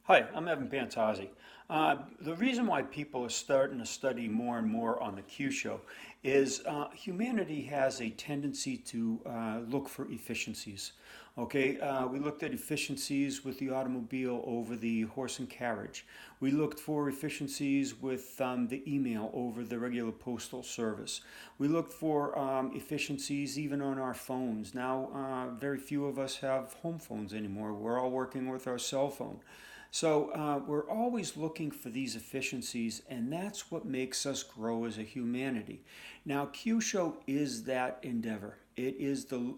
Hi, I'm Evan Pantazi. The reason why people are starting to study more and more on the Kyusho is humanity has a tendency to look for efficiencies. Okay, we looked at efficiencies with the automobile over the horse and carriage. We looked for efficiencies with the email over the regular postal service. We looked for efficiencies even on our phones. Now, very few of us have home phones anymore. We're all working with our cell phone. So we're always looking for these efficiencies, and that's what makes us grow as a humanity. Now, Kyusho is that endeavor. It is the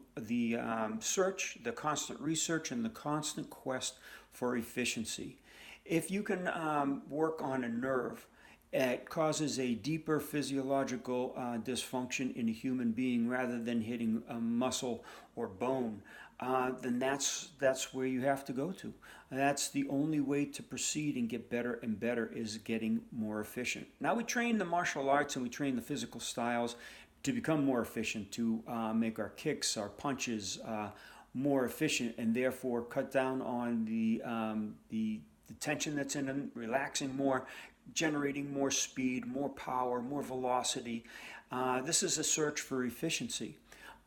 search, the constant research, and the constant quest for efficiency. If you can work on a nerve, it causes a deeper physiological dysfunction in a human being rather than hitting a muscle or bone, then that's where you have to go to. That's the only way to proceed and get better and better is getting more efficient. Now we train the martial arts and we train the physical styles to become more efficient, to make our kicks, our punches more efficient, and therefore cut down on the tension that's in them, relaxing more, generating more speed, more power, more velocity. This is a search for efficiency.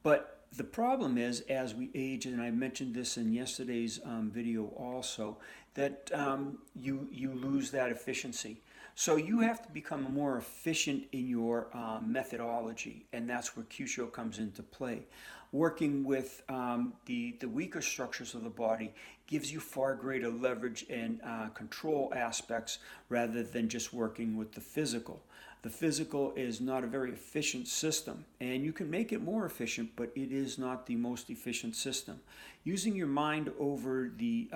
But the problem is, as we age, and I mentioned this in yesterday's video also, that you lose that efficiency. So you have to become more efficient in your methodology, and that's where Kyusho comes into play. Working with the weaker structures of the body gives you far greater leverage and control aspects rather than just working with the physical. The physical is not a very efficient system, and you can make it more efficient, but it is not the most efficient system. Using your mind over the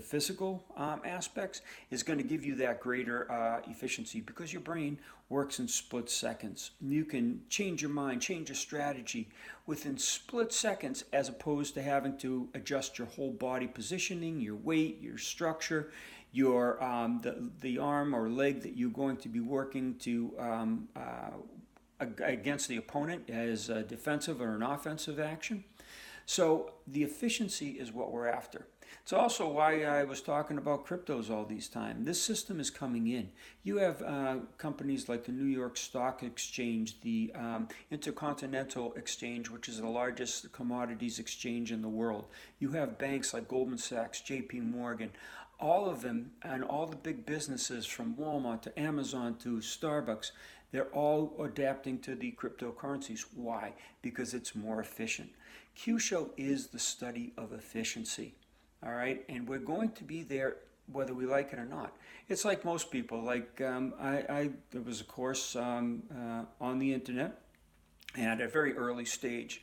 physical aspects is going to give you that greater efficiency because your brain works in split seconds. You can change your mind, change your strategy within split seconds as opposed to having to adjust your whole body positioning, your weight, your structure, your the arm or leg that you're going to be working to against the opponent as a defensive or an offensive action. So the efficiency is what we're after. It's also why I was talking about cryptos all these time. This system is coming in. You have companies like the New York Stock Exchange, the Intercontinental Exchange, which is the largest commodities exchange in the world. You have banks like Goldman Sachs, JP Morgan, all of them, and all the big businesses from Walmart to Amazon to Starbucks, they're all adapting to the cryptocurrencies. Why? Because it's more efficient. Kyusho is the study of efficiency. All right, and we're going to be there whether we like it or not. It's like most people. Like there was a course on the internet, and at a very early stage,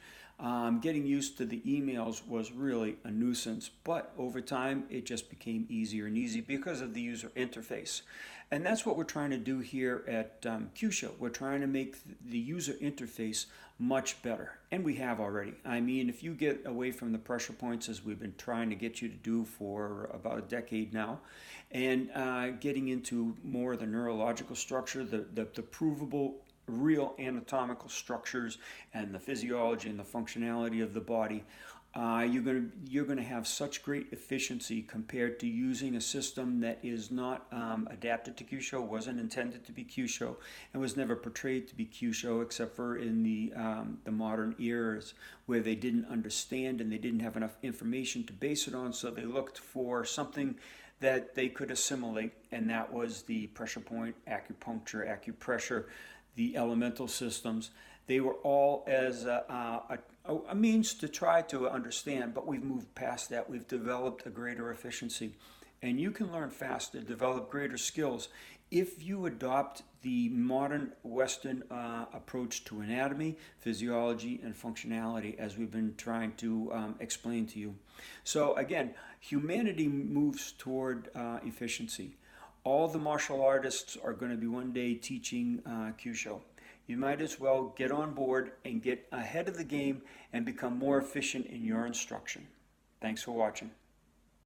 getting used to the emails was really a nuisance. But over time, it just became easier and easier because of the user interface. And that's what we're trying to do here at Kyusho. We're trying to make the user interface much better. And we have already. I mean, if you get away from the pressure points, as we've been trying to get you to do for about a decade now, and getting into more of the neurological structure, the provable real anatomical structures and the physiology and the functionality of the body, you're gonna have such great efficiency compared to using a system that is not adapted to Kyusho, wasn't intended to be Kyusho, and was never portrayed to be Kyusho except for in the modern eras where they didn't understand and they didn't have enough information to base it on, so they looked for something that they could assimilate, and that was the pressure point, acupuncture, acupressure, the elemental systems. They were all as a means to try to understand, but we've moved past that. We've developed a greater efficiency. And you can learn faster, develop greater skills if you adopt the modern Western approach to anatomy, physiology, and functionality, as we've been trying to explain to you. So again, humanity moves toward efficiency. All the martial artists are going to be one day teaching Kyusho. You might as well get on board and get ahead of the game and become more efficient in your instruction. Thanks for watching.